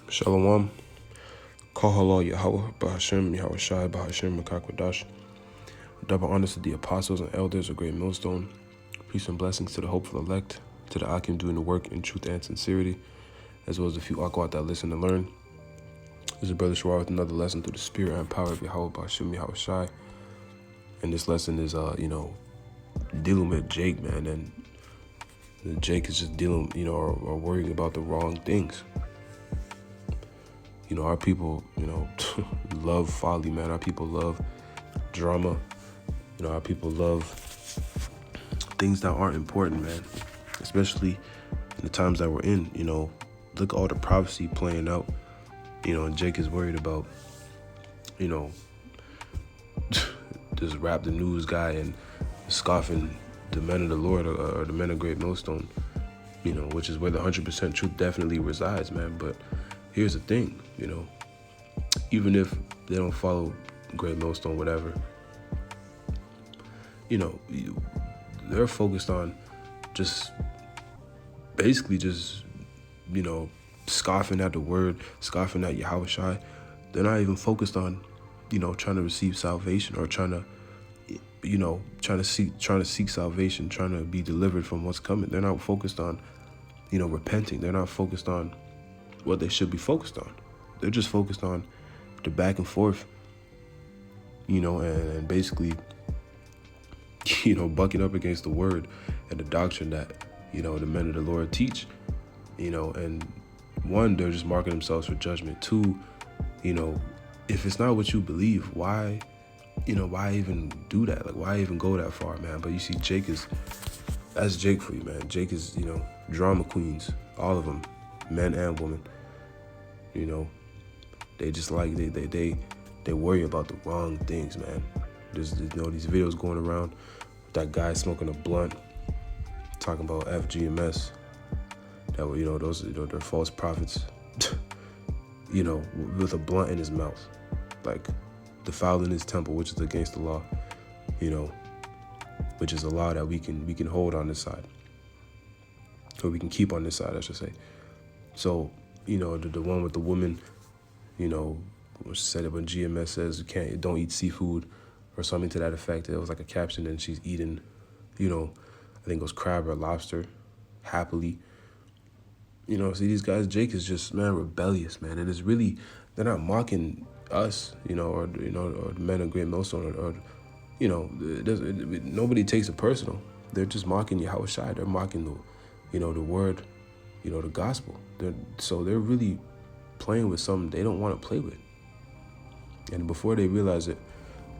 Shalom. Kahala Yahweh, Bahashem, Yahweh Shai, Bahashem, Makakwadash. Double honors to the apostles and elders of Great Millstone. Peace and blessings to the hopeful elect, to the Akim doing the work in truth and sincerity, as well as a few Akwat that listen and learn. This is Brother Shawar with another lesson through the spirit and power of Yahweh, Bahashem, Yahweh Shai. And this lesson is, dealing with Jake, man. And Jake is just dealing, or worrying about the wrong things. Our people, love folly, man. Our people love drama. Our people love things that aren't important, man. Especially in the times that we're in, look at all the prophecy playing out, and Jake is worried about, this rap the news guy and scoffing the men of the Lord or the men of Great Millstone, which is where the 100% truth definitely resides, man. But here's the thing, even if they don't follow Great Millstone, whatever, they're focused on basically scoffing at the word, scoffing at Yahweh Shai. They're not even focused on, trying to receive salvation or trying to seek salvation, trying to be delivered from what's coming. They're not focused on, repenting. They're not focused on what they should be focused on. They're just focused on the back and forth, and basically, bucking up against the word and the doctrine that, the men of the Lord teach, and one, they're just marking themselves for judgment. Two, if it's not what you believe, why even do that? Like, why even go that far, man? But you see, that's Jake for you, man. Jake is, drama queens, all of them, men and women. They just they worry about the wrong things, man. There's these videos going around with that guy smoking a blunt, talking about FGMS. That were, those, they're false prophets. With a blunt in his mouth, like defiling his temple, which is against the law. Which is a law that we can hold on this side, or we can keep on this side, I should say. So, the one with the woman, said it when GMS says don't eat seafood or something to that effect. It was like a caption, and she's eating, I think it was crab or lobster, happily. See, these guys, Jake is just, man, rebellious, man. And it's really, they're not mocking us, or the men of Great Millstone, or nobody takes it personal. They're just mocking Yahweh Shai. They're mocking the word, the gospel. They're really playing with something they don't want to play with. And before they realize it,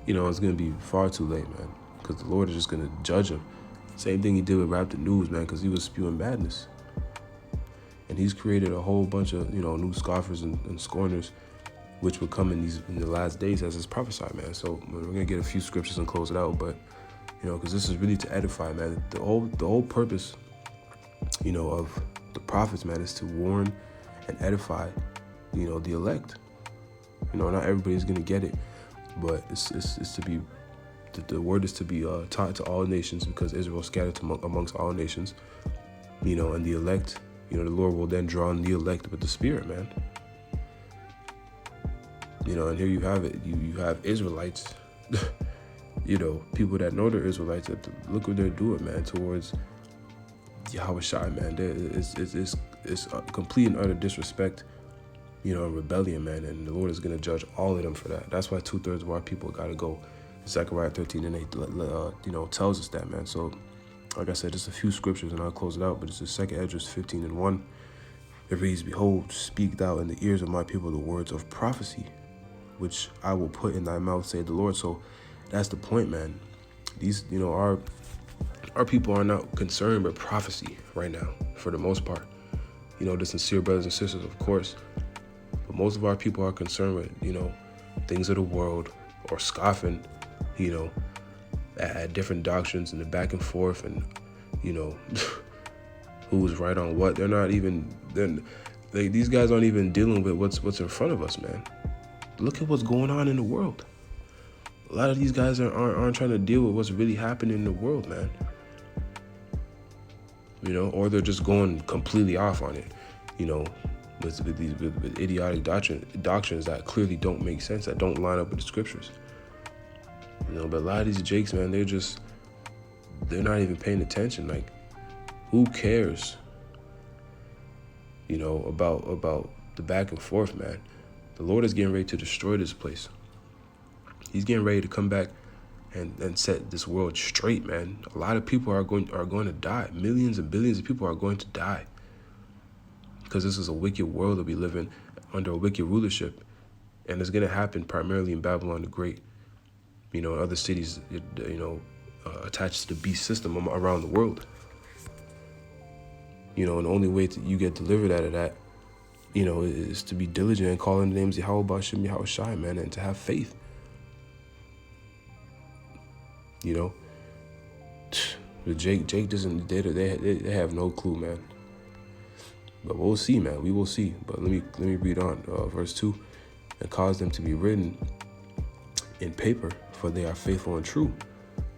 it's going to be far too late, man, because the Lord is just going to judge them. Same thing he did with Rap the News, man, because he was spewing madness. And he's created a whole bunch of, new scoffers and scorners, which will come in the last days as is prophesied, man. So we're going to get a few scriptures and close it out. But, because this is really to edify, man. The whole purpose, of the prophets, man, is to warn and edify, the elect. Not everybody's going to get it, but it's to be, the word is to be taught to all nations, because Israel scattered amongst all nations, and the elect, the Lord will then draw on the elect with the Spirit, man. And here you have it. You have Israelites, people that know they're Israelites. Look what they're doing, man, towards Yahweh Shai, man. It's a complete and utter disrespect, and rebellion, man. And the Lord is going to judge all of them for that. That's why 2/3 of our people got to go. Zechariah 13:8, tells us that, man. So, like I said, just a few scriptures and I'll close it out. But it's the 2nd Esdras 15:1. It reads, "Behold, speak thou in the ears of my people the words of prophecy, which I will put in thy mouth, saith the Lord." So that's the point, man. These, our people are not concerned with prophecy right now, for the most part. The sincere brothers and sisters, of course. But most of our people are concerned with, things of the world, or scoffing, at different doctrines and the back and forth, and, who's right on what. They're not even, these guys aren't even dealing with what's in front of us, man. Look at what's going on in the world. A lot of these guys aren't trying to deal with what's really happening in the world, man. Or they're just going completely off on it. with idiotic doctrines that clearly don't make sense, that don't line up with the scriptures. But a lot of these jakes, man, they're not even paying attention. Like, who cares, about the back and forth, man? The Lord is getting ready to destroy this place. He's getting ready to come back and set this world straight, man. A lot of people are going to die. Millions and billions of people are going to die. Because this is a wicked world that we live in, under a wicked rulership. And it's going to happen primarily in Babylon the Great. Other cities, attached to the beast system around the world. And the only way you get delivered out of that, is to be diligent and call in the names of Yahweh, Bashim, Yahweh Shai, man, and to have faith. The Jake doesn't, they have no clue, man. But we'll see, man. We will see. But let me read on, verse 2. And cause them to be written in paper, for they are faithful and true.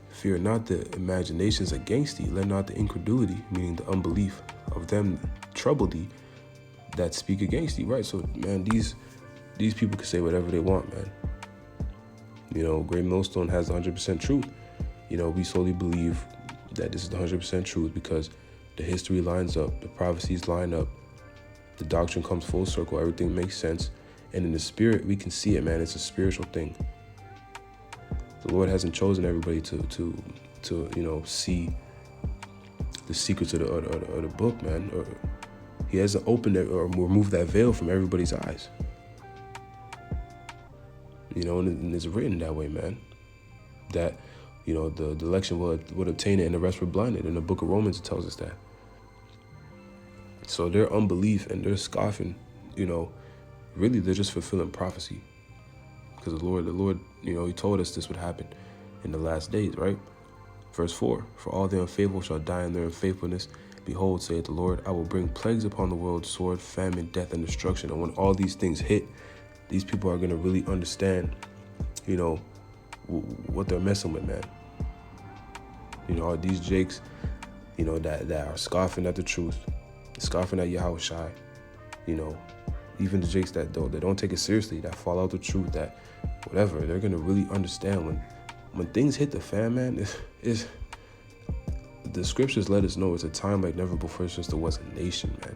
Fear not the imaginations against thee. Let not the incredulity, meaning the unbelief of them, trouble thee that speak against thee. Right? So, man, these people can say whatever they want, man. Great Millstone has 100% truth. We solely believe that this is the 100% truth because the history lines up, the prophecies line up, the doctrine comes full circle, everything makes sense. And in the spirit, we can see it, man. It's a spiritual thing. The Lord hasn't chosen everybody to see the secrets of the book, man. Or He hasn't opened it or removed that veil from everybody's eyes. And it's written that way, man. That, the election would obtain it and the rest were blinded. In the book of Romans, it tells us that. So their unbelief and their scoffing, really they're just fulfilling prophecy. Because the Lord, He told us this would happen in the last days, right? Verse 4, for all the unfaithful shall die in their unfaithfulness. Behold, saith the Lord, I will bring plagues upon the world, sword, famine, death, and destruction. And when all these things hit, these people are going to really understand, what they're messing with, man. All these jakes, that are scoffing at the truth, scoffing at Yahweh Shai, even the jakes that don't take it seriously, that fall out the truth, that whatever, they're going to really understand when things hit the fan, man. Is the scriptures let us know it's a time like never before since there was a nation, man.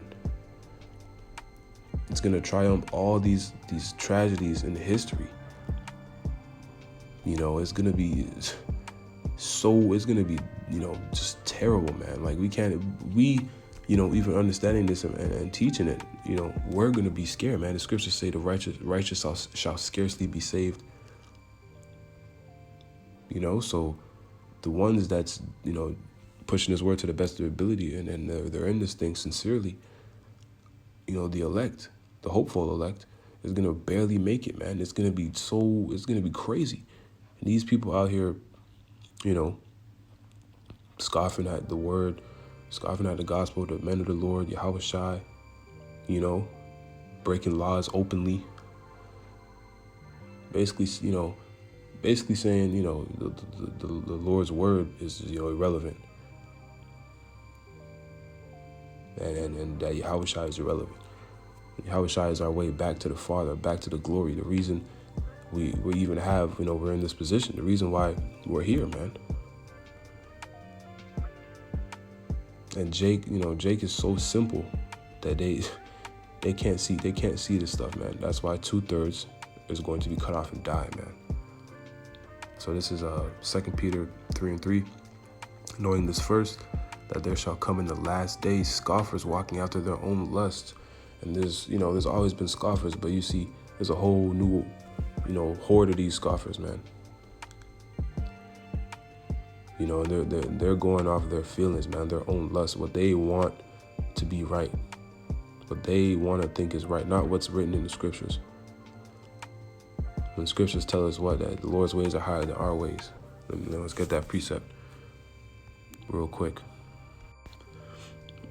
It's going to triumph all these tragedies in history. It's going to be just terrible, man. Like even understanding this and teaching it, we're going to be scared, man. The scriptures say the righteous shall scarcely be saved. So the ones that's, pushing this word to the best of their ability and they're in this thing sincerely, the elect, the hopeful elect, is going to barely make it, man. It's going to be crazy. And these people out here, scoffing at the word, scoffing at the gospel, the men of the Lord, Yahweh Shai, breaking laws openly. Basically saying, the Lord's word is, irrelevant. And that Yahweh Shai is irrelevant. Yahweh Shai is our way back to the Father, back to the glory. The reason we even have, we're in this position. The reason why we're here, man. And Jake is so simple that they can't see this stuff, man. That's why 2/3 is going to be cut off and die, man. So this is 2 Peter 3:3. Knowing this first, that there shall come in the last days scoffers walking after their own lusts. And there's always been scoffers, but you see, there's a whole new, horde of these scoffers, man. They're going off their feelings, man, their own lust, what they want to be right, what they want to think is right, not what's written in the scriptures. When scriptures tell us that the Lord's ways are higher than our ways. Let's get that precept real quick.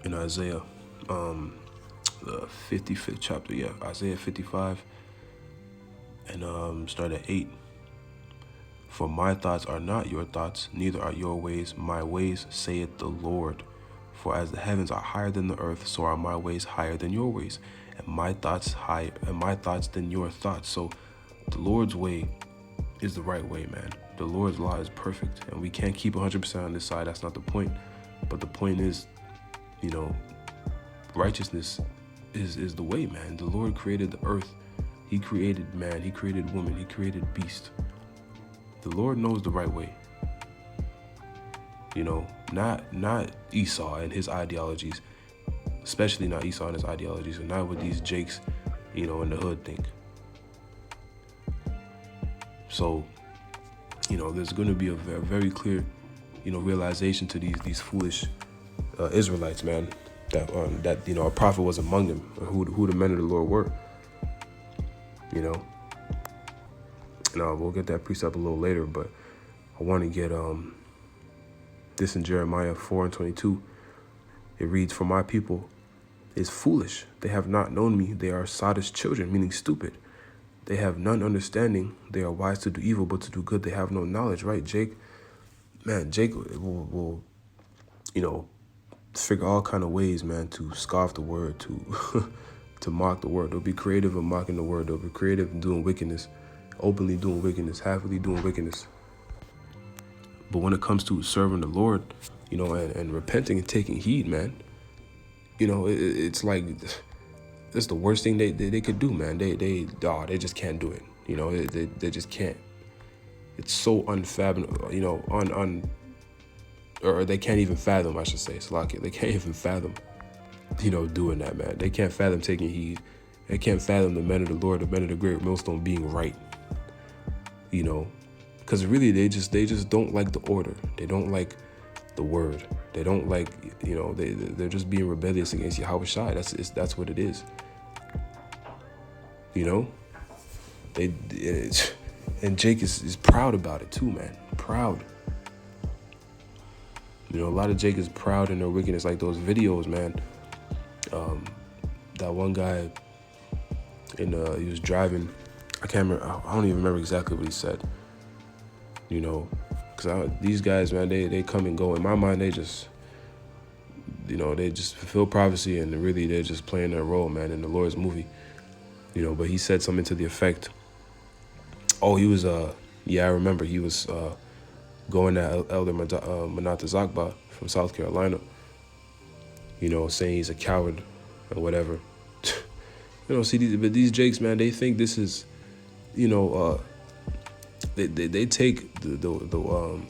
In Isaiah, the 55th chapter, Isaiah 55, and start at 8. For my thoughts are not your thoughts, neither are your ways my ways, saith the Lord. For as the heavens are higher than the earth, so are my ways higher than your ways, and my thoughts higher, and my thoughts than your thoughts. So the Lord's way is the right way, man. The Lord's law is perfect, and we can't keep 100% on this side. That's not the point. But the point is, you know, righteousness is the way, man. The Lord created the earth. He created man. He created woman. He created beast. The Lord knows the right way. You know, not Esau and his ideologies, especially not Esau and his ideologies, and not what these Jakes, you know, in the hood think. So, you know, there's going to be a very clear, you know, realization to these foolish Israelites, man, that you know, a prophet was among them, or who the men of the Lord were. You know, and we'll get that precept a little later, but I want to get this in Jeremiah 4:22. It reads, "For my people is foolish; they have not known me. They are sottish children," meaning stupid. "They have none understanding. They are wise to do evil, but to do good they have no knowledge." Right, Jake? Man, Jake will you know, figure all kind of ways, man, to scoff the word, to to mock the word. They'll be creative in mocking the word. They'll be creative in doing wickedness, openly doing wickedness, happily doing wickedness. But when it comes to serving the Lord, you know, and repenting and taking heed, man, you know, it's like, that's the worst thing they could do, man. They just can't do it. You know, they just can't. It's so unfathomable, you know, or they can't even fathom, I should say. It's like they can't even fathom, you know, doing that, man. They can't fathom taking heed. They can't fathom the men of the Lord, the men of the great millstone being right. You know, because really they just don't like the order. They don't like the word. They don't like, you know, they're just being rebellious against Yahweh. That's what it is. You know, and Jake is proud about it too, man. Proud. You know, a lot of Jake is proud in their wickedness, like those videos, man. That one guy he was driving. I can't remember. I don't even remember exactly what he said. You know, because these guys, man, they come and go. In my mind, they just, you know, they just fulfill prophecy, and really they're just playing their role, man, in the Lord's movie. You know, but he said something to the effect. Oh, he was yeah, I remember he was going at Elder Manasseh from South Carolina. You know, saying he's a coward or whatever. You know, see, these Jakes, man, they think this is, you know, they take the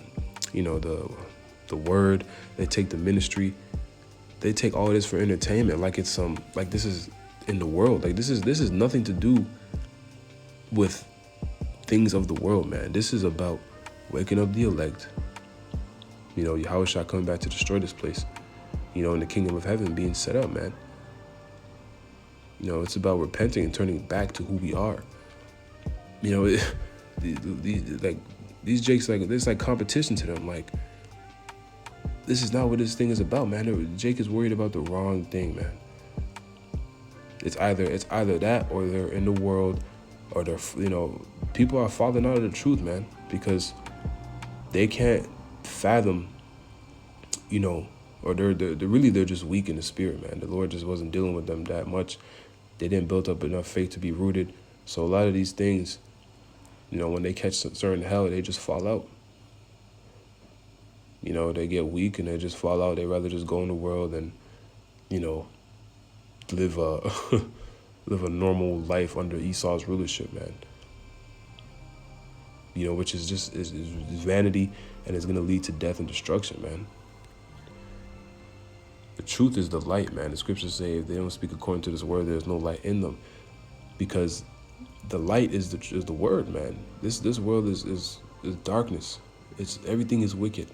you know, the word, they take the ministry, they take all of this for entertainment, like it's like this is in the world, like this is nothing to do with things of the world, man. This is about waking up the elect. You know, Yahweh coming back to destroy this place. You know, in the kingdom of heaven being set up, man. You know, it's about repenting and turning back to who we are. You know, these Jakes, like, there's like competition to them. Like, this is not what this thing is about, man. Jake is worried about the wrong thing, man. It's either that, or they're in the world, or they're, you know, people are falling out of the truth, man, because they can't fathom, you know, or they're just weak in the spirit, man. The Lord just wasn't dealing with them that much. They didn't build up enough faith to be rooted. So a lot of these things, you know, when they catch certain hell, they just fall out. You know, they get weak and they just fall out. They rather just go in the world and, you know, live a normal life under Esau's rulership, man. You know, which is just is vanity, and it's gonna lead to death and destruction, man. The truth is the light, man. The scriptures say if they don't speak according to this word, there's no light in them, because the light is the word, man. This world is darkness. Everything is wicked.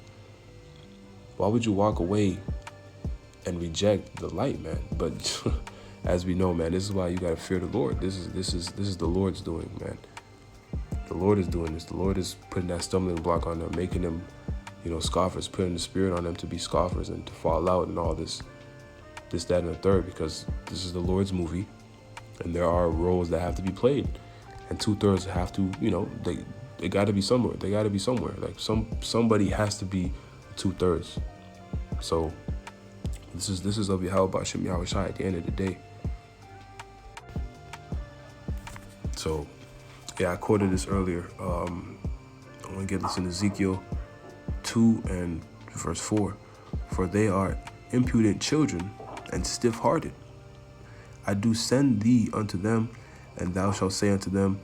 Why would you walk away and reject the light, man? But as we know, man, this is why you gotta fear the Lord. This is the Lord's doing, man. The Lord is doing this. The Lord is putting that stumbling block on them, making them, you know, scoffers, putting the spirit on them to be scoffers and to fall out and all this, that, and the third, because this is the Lord's movie, and there are roles that have to be played, and 2/3 have to, you know, they got to be somewhere. They got to be somewhere. Like somebody has to be 2/3. So this is of Yahweh Bashem Yahweh Shai at the end of the day. So, yeah, I quoted this earlier. I'm going to get this in Ezekiel 2 and verse 4. For they are impudent children and stiff-hearted. I do send thee unto them, and thou shalt say unto them,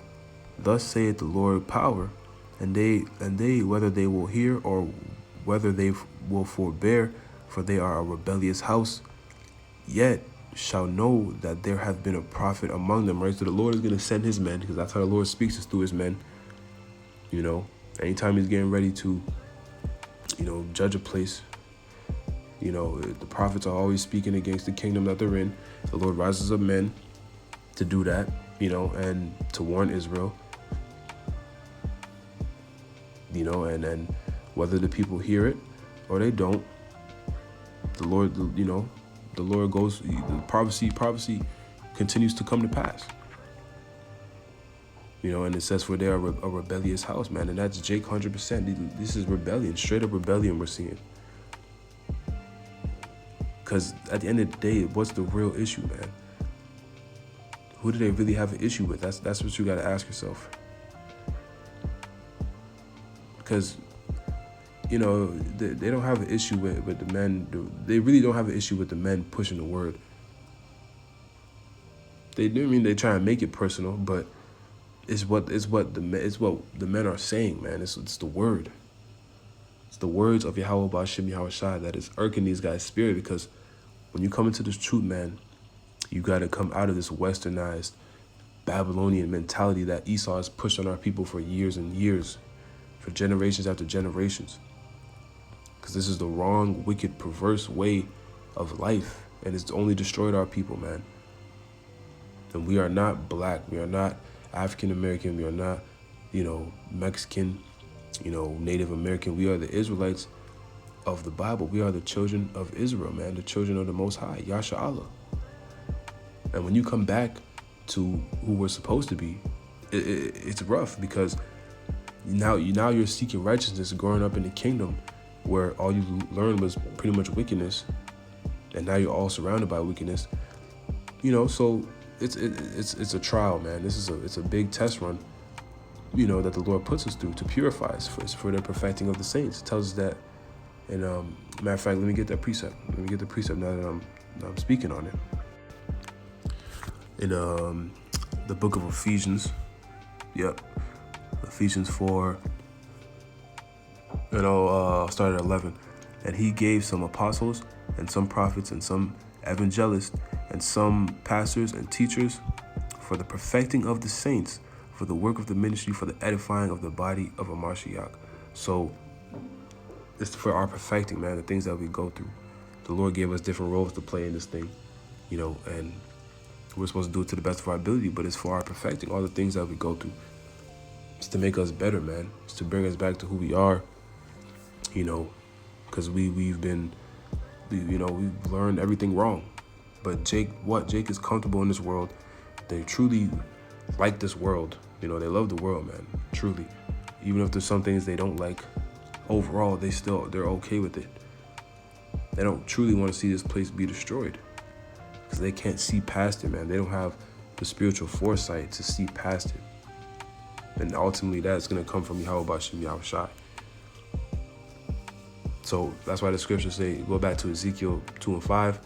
Thus saith the Lord power, and they whether they will hear or whether they will forbear, for they are a rebellious house, yet shall know that there hath been a prophet among them, right? So the Lord is going to send his men, because that's how the Lord speaks, is through his men. You know, anytime he's getting ready to, you know, judge a place, you know, the prophets are always speaking against the kingdom that they're in. The Lord rises up men to do that, you know, and to warn Israel, you know, and then whether the people hear it or they don't, the Lord, you know, the Lord goes, the prophecy continues to come to pass. You know, and it says, for they are a rebellious house, man. And that's Jake 100%. This is rebellion, straight up rebellion we're seeing. Because at the end of the day, what's the real issue, man? Who do they really have an issue with? That's what you got to ask yourself. Because, you know, they don't have an issue with the men. They really don't have an issue with the men pushing the word. They do mean they try and make it personal, but it's what the men are saying, man. It's the word. It's the words of Yahweh Ba'Shem Yahweh Shai that is irking these guys' spirit, because when you come into this truth, man, you got to come out of this westernized Babylonian mentality that Esau has pushed on our people for years and years, for generations after generations. Because this is the wrong, wicked, perverse way of life, and it's only destroyed our people, man. And we are not black, we are not African American, we are not, you know, Mexican, you know, Native American. We are the Israelites of the Bible. We are the children of Israel, man, the children of the Most High, Yasharala. And when you come back to who we're supposed to be, it's rough, because now you're seeking righteousness, growing up in the kingdom where all you learned was pretty much wickedness, and now you're all surrounded by wickedness. You know, so it's a trial, man. It's a big test run, you know, that the Lord puts us through to purify us for the perfecting of the saints. It tells us that. And matter of fact, let me get that precept. Let me get the precept now that I'm speaking on it. In the book of Ephesians, yep, Ephesians 4, and I'll start at 11. And he gave some apostles, and some prophets, and some evangelists, and some pastors and teachers for the perfecting of the saints, for the work of the ministry, for the edifying of the body of a Mashiach. So it's for our perfecting, man, the things that we go through. The Lord gave us different roles to play in this thing, you know, and we're supposed to do it to the best of our ability, but it's for our perfecting, all the things that we go through. It's to make us better, man. It's to bring us back to who we are, you know, because we've learned everything wrong. But Jake is comfortable in this world. They truly like this world. You know, they love the world, man, truly. Even if there's some things they don't like, overall, they're okay with it. They don't truly want to see this place be destroyed, because they can't see past it, man. They don't have the spiritual foresight to see past it. And ultimately, that's going to come from Yahweh Ba'Shem Yahweh Shai. So that's why the scriptures say, go back to Ezekiel 2 and 5.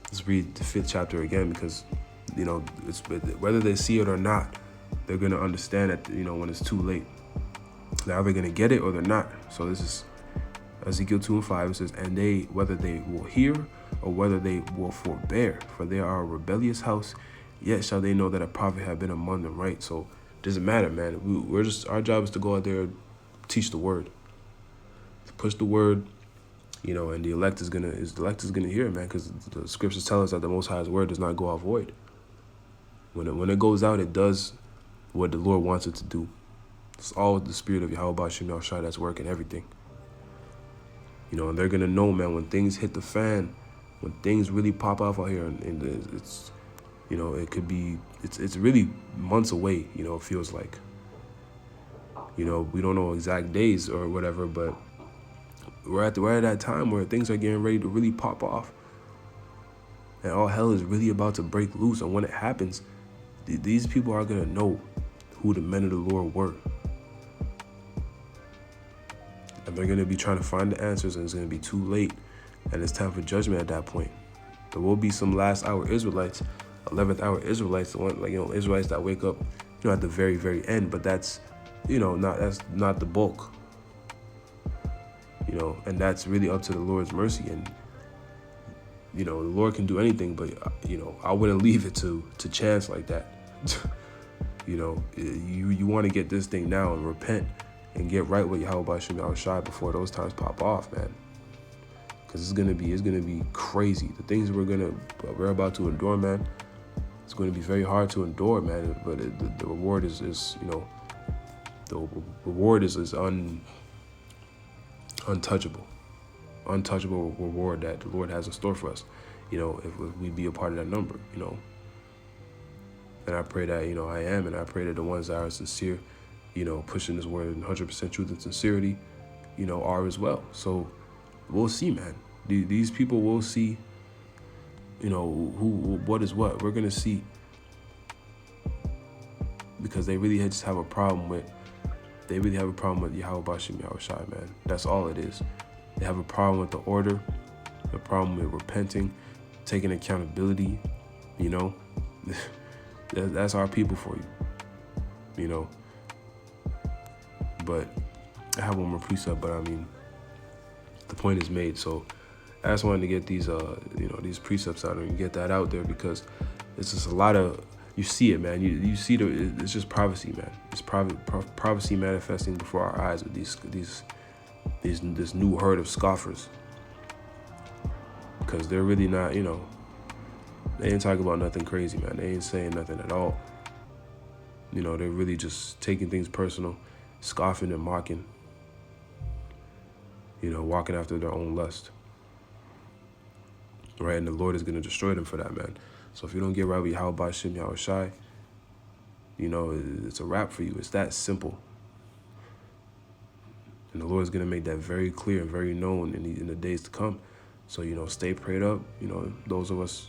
Let's read the 5th chapter again, because, you know, whether they see it or not, they're going to understand that, you know, when it's too late. Now they're going to get it or they're not. So this is Ezekiel 2 and 5. It says, and they, whether they will hear or whether they will forbear, for they are a rebellious house, yet shall they know that a prophet have been among them, right? So it doesn't matter, man. Our job is to go out there and teach the word, to push the word, you know, and the elect is gonna hear it, man, because the scriptures tell us that the Most High's word does not go out void. When it goes out, it does what the Lord wants it to do. It's all the spirit of Yahweh Ba'Shem Yahweh Shai that's working everything. You know, and they're gonna know, man, when things hit the fan, when things really pop off out here, and it's, you know, it could be, it's really months away, you know, it feels like. You know, we don't know exact days or whatever, but we're at that time where things are getting ready to really pop off. And all hell is really about to break loose. And when it happens, these people are going to know. who the men of the Lord were. And they're going to be trying to find the answers, and it's going to be too late. And it's time for judgment at that point. There will be some last hour Israelites, 11th hour Israelites, the one, like, Israelites that wake up, at the very, very end. But that's, that's not the bulk. And that's really up to the Lord's mercy. And, the Lord can do anything, but, I wouldn't leave it to chance like that. You want to get this thing now and repent and get right with Yahweh B'Shem Yahushai before those times pop off, man. Because it's gonna be crazy. The things we're about to endure, man. It's going to be very hard to endure, man. But the reward is the reward is untouchable reward that the Lord has in store for us. If we be a part of that number, And I pray that I am, and I pray that the ones that are sincere, pushing this word in 100% truth and sincerity, are as well. So we'll see, man. These people will see, what is what. We're going to see, because they really just have a problem with, Yahweh B'Shem Yahushai, man. That's all it is. They have a problem with the order, a problem with repenting, taking accountability, That's our people for you, But I have one more precept, but the point is made. So I just wanted to get these, these precepts out and get that out there, because it's just a lot of, you see it, man. You see it's just prophecy, man. It's prophecy manifesting before our eyes with this new herd of scoffers, because they're really not, they ain't talking about nothing crazy, man. They ain't saying nothing at all. They're really just taking things personal, scoffing and mocking, walking after their own lust. Right? And the Lord is going to destroy them for that, man. So if you don't get right with Yahweh B'Shem Yahushai, it's a wrap for you. It's that simple. And the Lord is going to make that very clear and very known in the days to come. So, stay prayed up. Those of us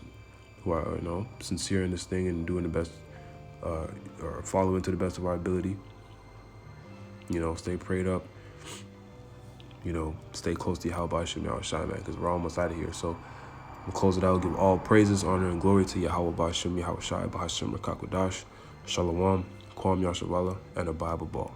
who are, sincere in this thing and doing the best, or following to the best of our ability. Stay prayed up. Stay close to Yahweh B'Shem Yahushai, man, because we're almost out of here. So we'll close it out. Give all praises, honor, and glory to Yahweh B'Shem Yahushai, B'Hashem Rakakwadash, Shalom, Kwam Yasharala, and a Bible ball.